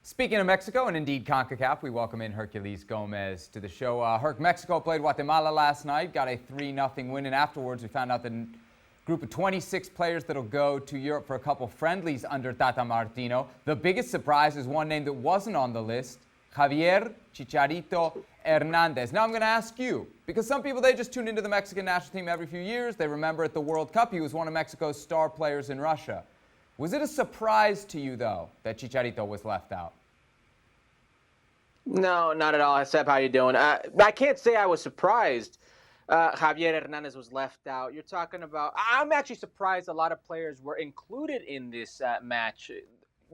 Speaking of Mexico and indeed CONCACAF, we welcome in Herculez Gomez to the show. Mexico played Guatemala last night, got a 3-0 win, and afterwards we found out the group of 26 players that'll go to Europe for a couple friendlies under Tata Martino. The biggest surprise is one name that wasn't on the list, Javier Chicharito Hernandez. Now I'm going to ask you, because some people, they just tune into the Mexican national team every few years. They remember at the World Cup, he was one of Mexico's star players in Russia. Was it a surprise to you, though, that Chicharito was left out? No, not at all. Seb, how you doing? I can't say I was surprised Javier Hernandez was left out. You're talking about – I'm actually surprised a lot of players were included in this match.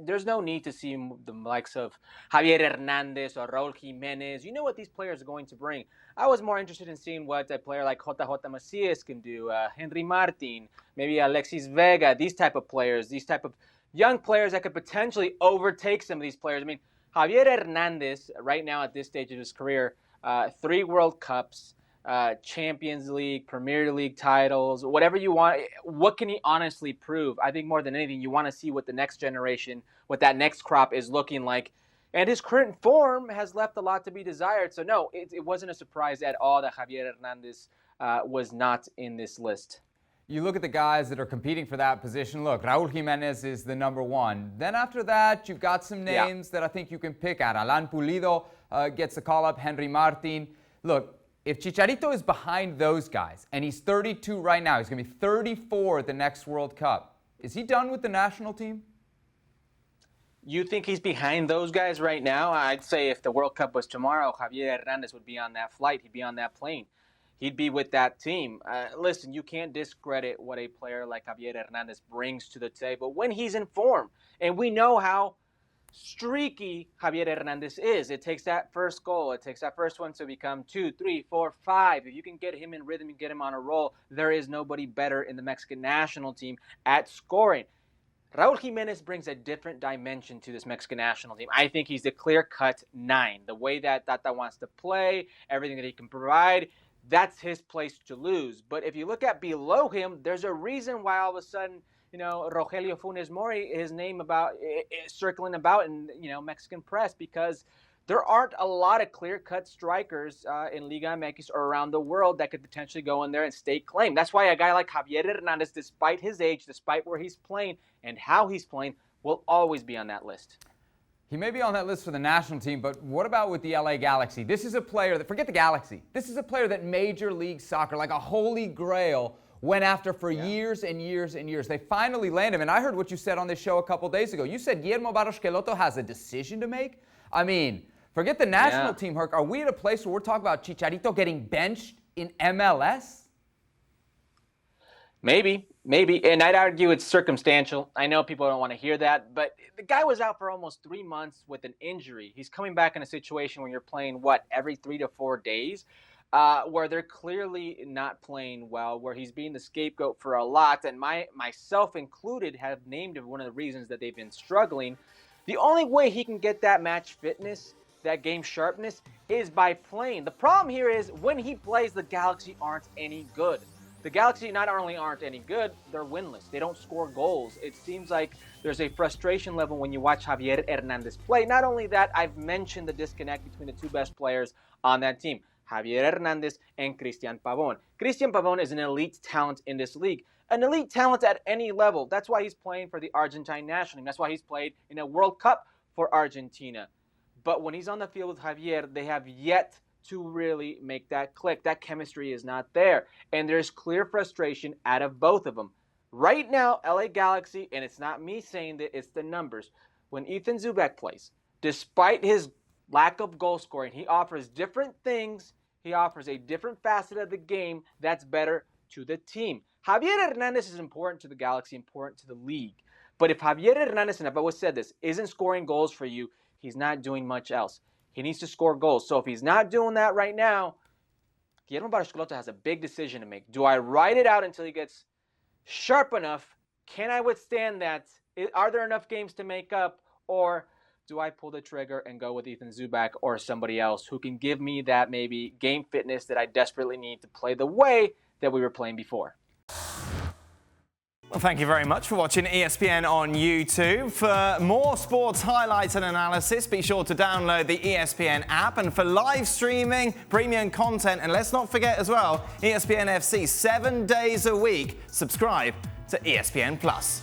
There's no need to see the likes of Javier Hernandez or Raul Jimenez. You know what these players are going to bring. I was more interested in seeing what a player like JJ Macías can do, Henry Martin, maybe Alexis Vega, these type of players, these type of young players that could potentially overtake some of these players. I mean, Javier Hernandez, right now at this stage of his career, 3 World Cups, Champions League, Premier League titles, whatever you want. What can he honestly prove? I think more than anything, you want to see what the next generation, what that next crop is looking like. And his current form has left a lot to be desired. So, no, it wasn't a surprise at all that Javier Hernandez was not in this list. You look at the guys that are competing for that position. Look, Raul Jimenez is the number one. Then after that, you've got some names that I think you can pick at. Pulido gets the call up, Henry Martin. Look, if Chicharito is behind those guys, and he's 32 right now, he's going to be 34 at the next World Cup, is he done with the national team? You think he's behind those guys right now? I'd say if the World Cup was tomorrow, Javier Hernandez would be on that flight. He'd be on that plane. He'd be with that team. Listen, you can't discredit what a player like Javier Hernandez brings to the table when he's in form. And we know how streaky Javier Hernandez is. It takes that first goal. It takes that first one to become 2, 3, 4, 5. If you can get him in rhythm, you get him on a roll, there is nobody better in the Mexican national team at scoring. Raul Jimenez brings a different dimension to this Mexican national team. I think he's the clear-cut 9. The way that Tata wants to play, everything that he can provide, that's his place to lose. But if you look at below him, there's a reason why all of a sudden, Rogelio Funes Mori, his name is circling about in, Mexican press, because there aren't a lot of clear-cut strikers in Liga MX or around the world that could potentially go in there and stake claim. That's why a guy like Javier Hernandez, despite his age, despite where he's playing and how he's playing, will always be on that list. He may be on that list for the national team, but what about with the LA Galaxy? This is a player that, forget the Galaxy, this is a player that Major League Soccer, like a holy grail, went after for years and years and years. They finally land him, and I heard what you said on this show a couple days ago. You said Guillermo Barros Schelotto has a decision to make? I mean, forget the national team, Herc. Are we at a place where we're talking about Chicharito getting benched in MLS? Maybe. And I'd argue it's circumstantial. I know people don't want to hear that, but the guy was out for almost 3 months with an injury. He's coming back in a situation where you're playing, every 3 to 4 days, where they're clearly not playing well, where he's being the scapegoat for a lot, and myself included have named it one of the reasons that they've been struggling. The only way he can get that match fitness, that game sharpness, is by playing. The problem here is when he plays, the Galaxy aren't any good. The Galaxy not only aren't any good, they're winless. They don't score goals. It seems like there's a frustration level when you watch Javier Hernandez play. Not only that, I've mentioned the disconnect between the 2 best players on that team, Javier Hernandez and Cristian Pavón. Cristian Pavón is an elite talent in this league, an elite talent at any level. That's why he's playing for the Argentine national team. That's why he's played in a World Cup for Argentina. But when he's on the field with Javier, they have yet to really make that click. That chemistry is not there. And there's clear frustration out of both of them. Right now, LA Galaxy, and it's not me saying that, it's the numbers. When Ethan Zubek plays, despite his lack of goal scoring, he offers different things. He offers a different facet of the game that's better to the team. Javier Hernandez is important to the Galaxy, important to the league. But if Javier Hernandez, and I've always said this, isn't scoring goals for you, he's not doing much else. He needs to score goals. So if he's not doing that right now, Guillermo Barros Schelotto has a big decision to make. Do I ride it out until he gets sharp enough? Can I withstand that? Are there enough games to make up? Or do I pull the trigger and go with Ethan Zubak or somebody else who can give me that maybe game fitness that I desperately need to play the way that we were playing before? Well, thank you very much for watching ESPN on YouTube. For more sports highlights and analysis, be sure to download the ESPN app. And for live streaming, premium content, and let's not forget as well, ESPN FC 7 days a week. Subscribe to ESPN Plus.